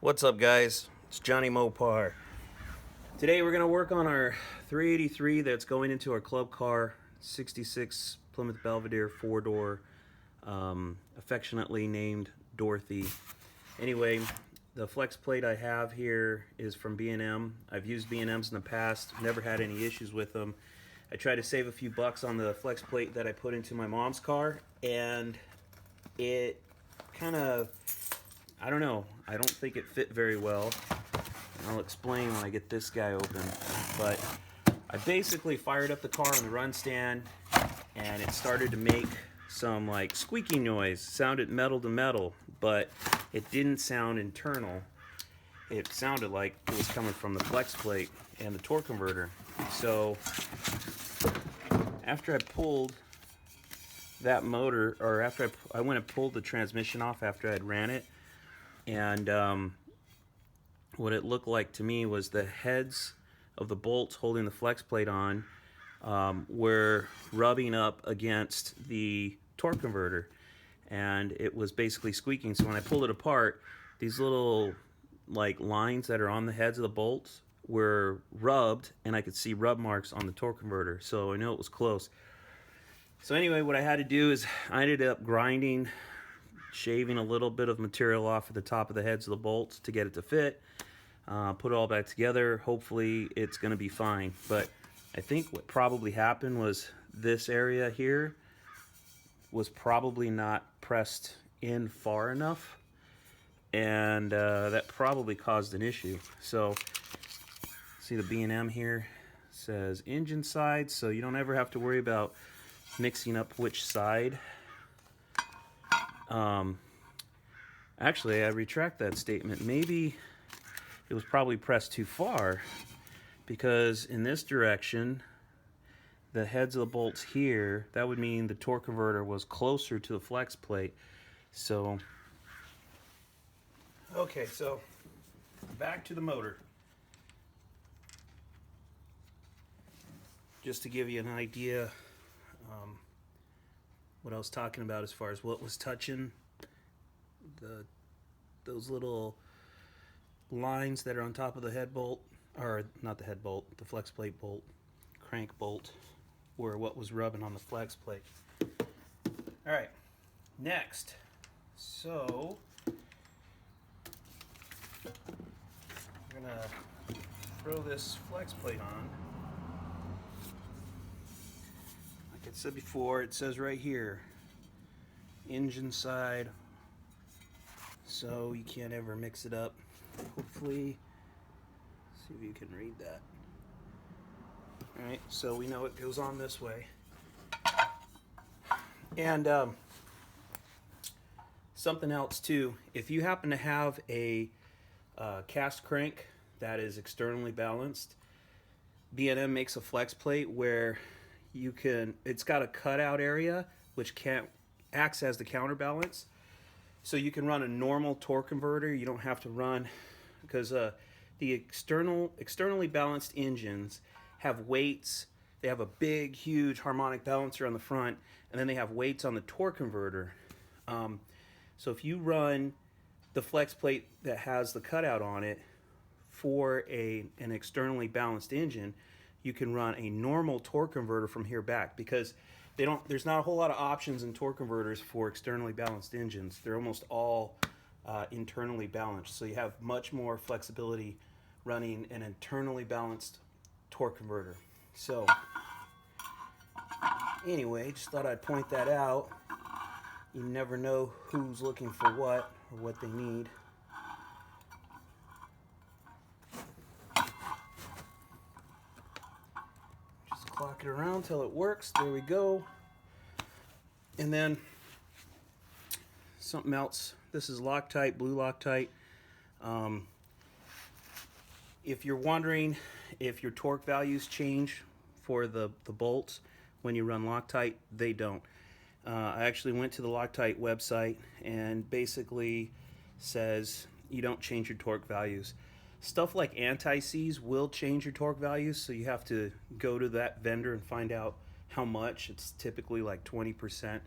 What's up, guys? It's Johnny Mopar. Today we're going to work on our 383 that's going into our club car, 66 Plymouth Belvedere 4-door, affectionately named Dorothy. Anyway, the flex plate I have here is from B&M. I've used B&Ms in the past, never had any issues with them. I tried to save a few bucks on the flex plate that I put into my mom's car, and it kind of, I don't know, I don't think it fit very well. I'll explain when I get this guy open. But I basically fired up the car on the run stand, and it started to make some like squeaking noise. It sounded metal to metal, but it didn't sound internal. It sounded like it was coming from the flex plate and the torque converter. So after I pulled that motor, or after I went and pulled the transmission off after I'd ran it, and what it looked like to me was the heads of the bolts holding the flex plate on were rubbing up against the torque converter, and it was basically squeaking. So when I pulled it apart, these little like lines that are on the heads of the bolts were rubbed, and I could see rub marks on the torque converter, so I knew it was close. So anyway, what I had to do is I ended up grinding, shaving a little bit of material off at the top of the heads of the bolts to get it to fit. Put it all back together. Hopefully it's going to be fine. But I think what probably happened was this area here was probably not pressed in far enough, and that probably caused an issue. So see the B&M here says engine side, so you don't ever have to worry about mixing up which side. Actually, I retract that statement. Maybe it was probably pressed too far, because in this direction, the heads of the bolts here, that would mean the torque converter was closer to the flex plate. So, okay, so back to the motor. Just to give you an idea what I was talking about as far as what was touching those little lines that are on top of the head bolt, or not the head bolt, the flex plate bolt, crank bolt, were what was rubbing on the flex plate. All right, next, so we're gonna throw this flex plate on. Like I said before, it says right here, engine side, so you can't ever mix it up. Hopefully, see if you can read that. All right, so we know it goes on this way. And something else too, if you happen to have a cast crank that is externally balanced, B&M makes a flex plate where you can, it's got a cutout area which acts as the counterbalance. So you can run a normal torque converter. You don't have to run, because the externally balanced engines have weights. They have a big, huge harmonic balancer on the front, and then they have weights on the torque converter. So if you run the flex plate that has the cutout on it for an externally balanced engine, you can run a normal torque converter from here back, because there's not a whole lot of options in torque converters for externally balanced engines. They're almost all internally balanced, so you have much more flexibility running an internally balanced torque converter. So anyway, just thought I'd point that out. You never know who's looking for what or what they need. Just clock it around till it works. There we go. And then something else. This is Loctite, blue Loctite. If you're wondering if your torque values change for the bolts when you run Loctite, they don't. I actually went to the Loctite website, and basically says you don't change your torque values. Stuff like anti-seize will change your torque values, so you have to go to that vendor and find out how much. It's typically like 20%.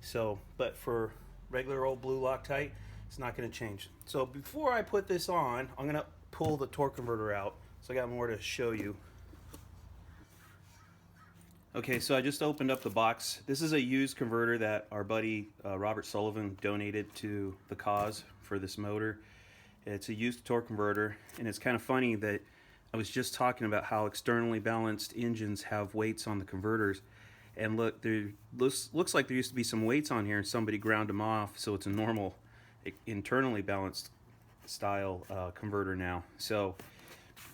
So, but for regular old blue Loctite, It's not going to change. So before I put this on, I'm going to pull the torque converter out. So I got more to show you. Okay, so I just opened up the box. This is a used converter that our buddy Robert Sullivan donated to the cause for this motor. It's a used torque converter, and it's kind of funny that I was just talking about how externally balanced engines have weights on the converters. And look, there looks like there used to be some weights on here and somebody ground them off, so it's a normal internally balanced style converter now. So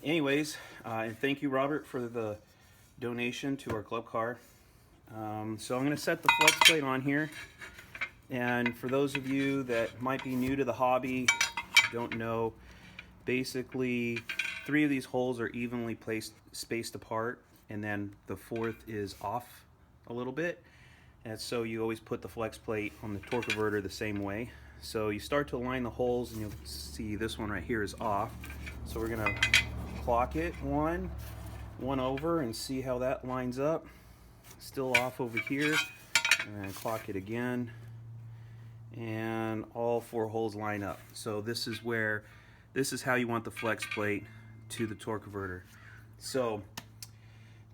anyways, and thank you, Robert, for the donation to our club car. So I'm going to set the flex plate on here, and for those of you that might be new to the hobby, don't know, basically 3 of these holes are evenly spaced apart, and then the 4th is off a little bit, and so you always put the flex plate on the torque converter the same way. So you start to align the holes, and you'll see this one right here is off, so we're going to clock it one over and see how that lines up. Still off over here, and clock it again, and all 4 holes line up. So this is how you want the flex plate to the torque converter. So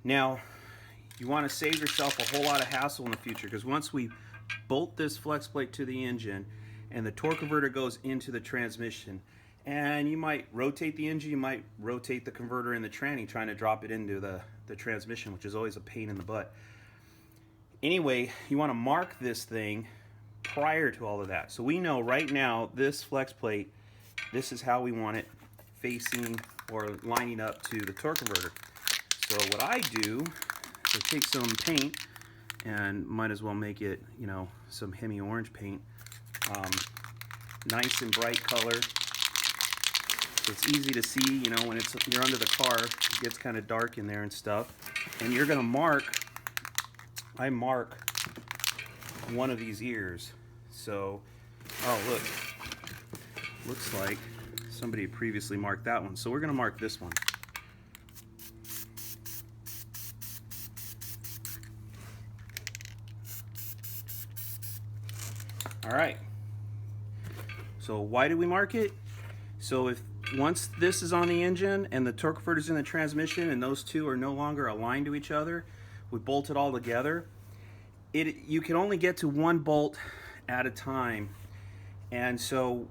now you want to save yourself a whole lot of hassle in the future, because once we bolt this flex plate to the engine and the torque converter goes into the transmission, and you might rotate the engine, you might rotate the converter in the tranny trying to drop it into the transmission, which is always a pain in the butt. Anyway, you want to mark this thing prior to all of that. So we know right now this flex plate, this is how we want it facing or lining up to the torque converter. So what I do is I take some paint, and might as well make it, you know, some Hemi orange paint, nice and bright color. It's easy to see, you know, when you're under the car, it gets kind of dark in there and stuff. And you're going to mark, I mark one of these ears. So, oh look, looks like somebody previously marked that one. So we're going to mark this one. All right. So why do we mark it? So if once this is on the engine and the torque converter is in the transmission and those two are no longer aligned to each other, we bolt it all together. You can only get to one bolt at a time, and so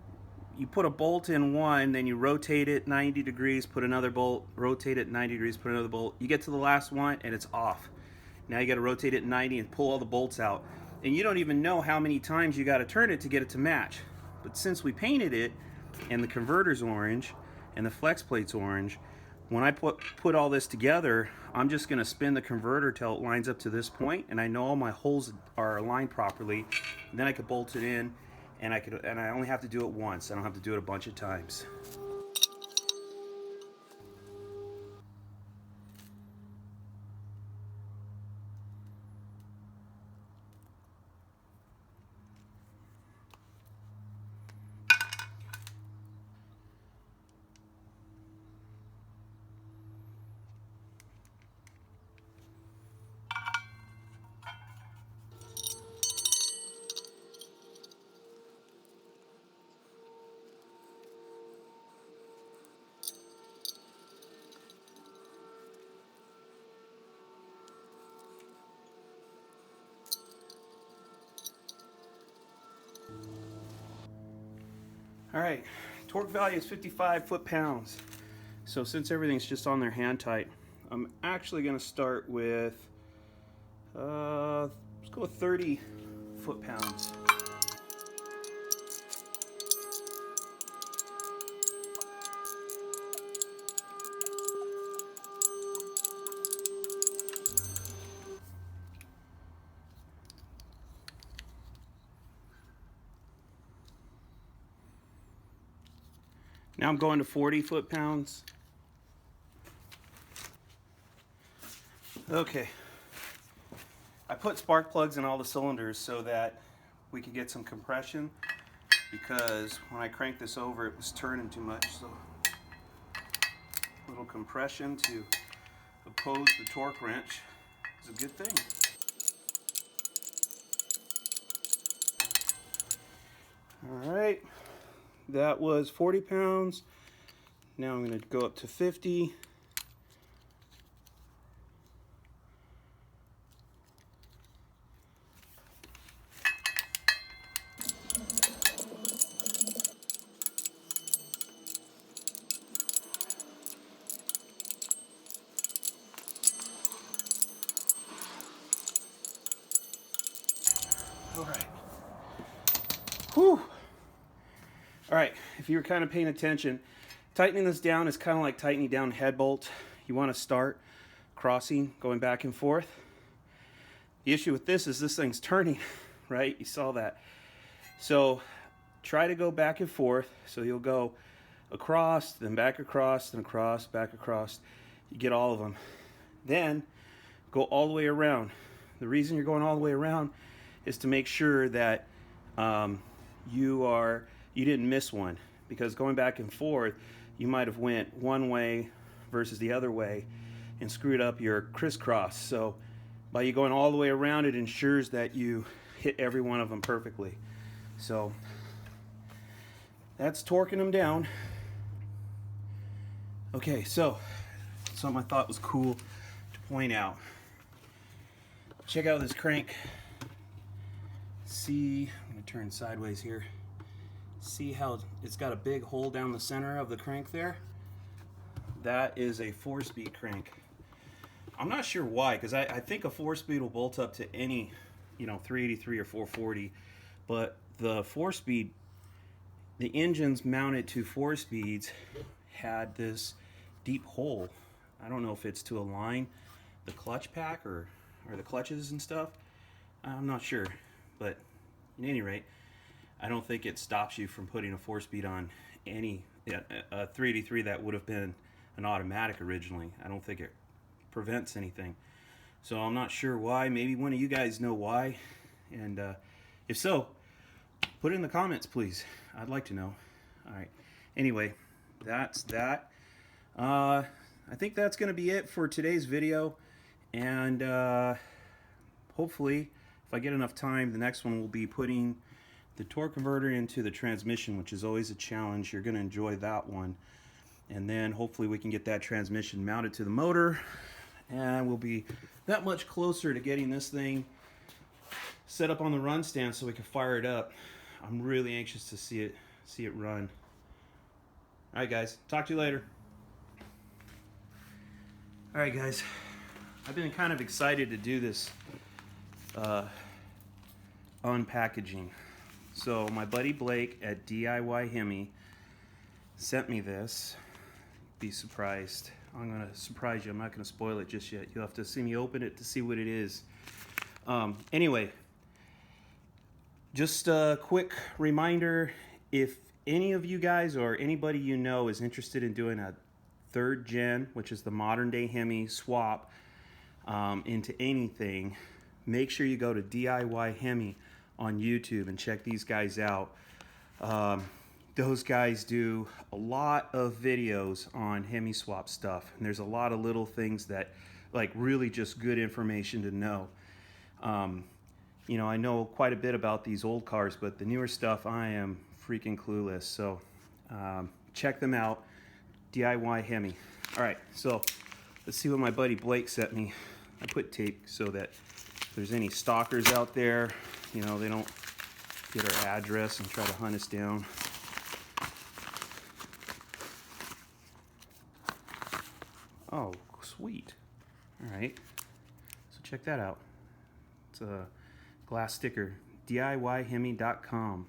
you put a bolt in one, then you rotate it 90 degrees, put another bolt, rotate it 90 degrees, put another bolt. You get to the last one and it's off. Now you got to rotate it 90 and pull all the bolts out, and you don't even know how many times you got to turn it to get it to match. But since we painted it and the converter's orange and the flex plate's orange, when I put all this together, I'm just going to spin the converter till it lines up to this point, and I know all my holes are aligned properly. Then I could bolt it in, and I only have to do it once. I don't have to do it a bunch of times. All right, torque value is 55 foot-pounds. So since everything's just on there hand tight, I'm actually going to start with, let's go with 30 foot-pounds. Now I'm going to 40 foot-pounds. Okay. I put spark plugs in all the cylinders so that we could get some compression, because when I cranked this over it was turning too much. So a little compression to oppose the torque wrench is a good thing. All right, that was 40 pounds. Now I'm going to go up to 50. All right. Whew. All right, if you were kind of paying attention, tightening this down is kind of like tightening down a head bolt. You want to start crossing, going back and forth. The issue with this is this thing's turning, right? You saw that. So try to go back and forth. So you'll go across, then back across, then across, back across. You get all of them. Then go all the way around. The reason you're going all the way around is to make sure that you didn't miss one, because going back and forth, you might have went one way versus the other way and screwed up your crisscross. So by you going all the way around, it ensures that you hit every one of them perfectly. So that's torquing them down. Okay, so something I thought was cool to point out. Check out this crank. See, I'm going to turn sideways here. See how it's got a big hole down the center of the crank there? That is a 4-speed crank. I'm not sure why, because I think a 4-speed will bolt up to any, 383 or 440, but the 4-speed, the engines mounted to 4 speeds had this deep hole. I don't know if it's to align the clutch pack or the clutches and stuff. I'm not sure, but at any rate, I don't think it stops you from putting a 4-speed on any a 383 that would have been an automatic originally. I don't think it prevents anything. So I'm not sure why. Maybe one of you guys know why, and if so, put it in the comments, please. I'd like to know. All right. Anyway, that's that. I think that's going to be it for today's video, and hopefully, if I get enough time, the next one will be putting the torque converter into the transmission, which is always a challenge. You're going to enjoy that one. And then hopefully we can get that transmission mounted to the motor, and we'll be that much closer to getting this thing set up on the run stand so we can fire it up. I'm really anxious to see it run. All right, guys, talk to you later. All right, guys, I've been kind of excited to do this unpackaging. So my buddy Blake at DIY Hemi sent me this. Be surprised. I'm gonna surprise you. I'm not gonna spoil it just yet. You'll have to see me open it to see what it is. Anyway, just a quick reminder, if any of you guys or anybody you know is interested in doing a 3rd gen, which is the modern day Hemi swap into anything, make sure you go to DIY Hemi on YouTube and check these guys out. Those guys do a lot of videos on Hemi swap stuff, and there's a lot of little things that, like, really just good information to know. I know quite a bit about these old cars, but the newer stuff, I am freaking clueless. So check them out, DIY Hemi. All right, so let's see what my buddy Blake sent me. I put tape so that if there's any stalkers out there, they don't get our address and try to hunt us down. Oh, sweet. All right, so check that out. It's a glass sticker, DIYHemi.com,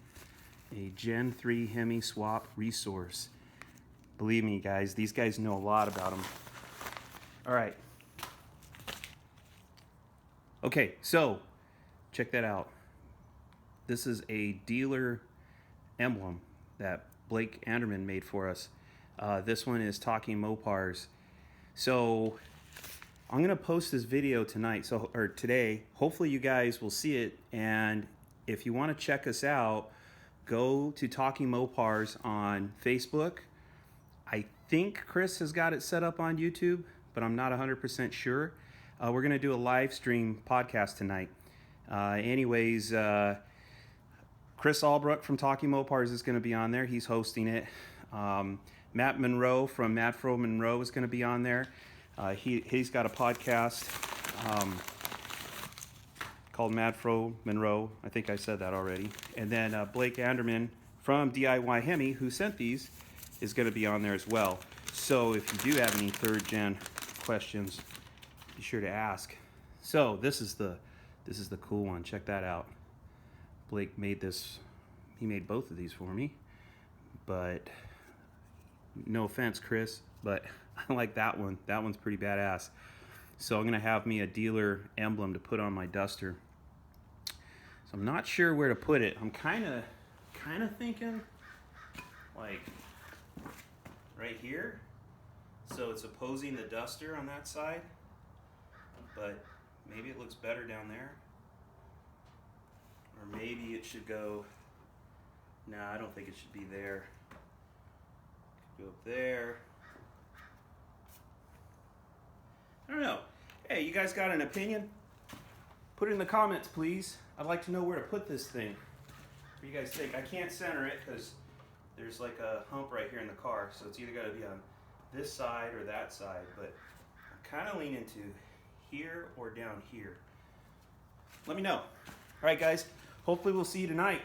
a Gen 3 Hemi swap resource. Believe me, guys, these guys know a lot about them. All right. Okay, so check that out. This is a dealer emblem that Blake Anderman made for us. This one is Talking Mopars. So I'm going to post this video tonight, or today. Hopefully you guys will see it, and if you want to check us out, go to Talking Mopars on Facebook. I think Chris has got it set up on YouTube, but I'm not 100% sure. We're going to do a live stream podcast tonight. Anyways, Chris Albrook from Talking Mopars is going to be on there. He's hosting it. Matt Monroe from Madfro Monroe is going to be on there. He's got a podcast called Madfro Monroe. I think I said that already. And then Blake Anderman from DIY Hemi, who sent these, is going to be on there as well. So if you do have any third gen questions, be sure to ask. So this is the cool one. Check that out. Blake made this. He made both of these for me. But no offense, Chris, but I like that one. That one's pretty badass. So I'm gonna have me a dealer emblem to put on my Duster. So I'm not sure where to put it. I'm kind of thinking like right here. So it's opposing the Duster on that side, but maybe it looks better down there. Or maybe it should go, nah, I don't think it should be there. Go up there. I don't know. Hey, you guys got an opinion? Put it in the comments, please. I'd like to know where to put this thing. What do you guys think? I can't center it because there's like a hump right here in the car, so it's either got to be on this side or that side, but I'm kind of leaning to here or down here. Let me know. All right, guys. Hopefully we'll see you tonight.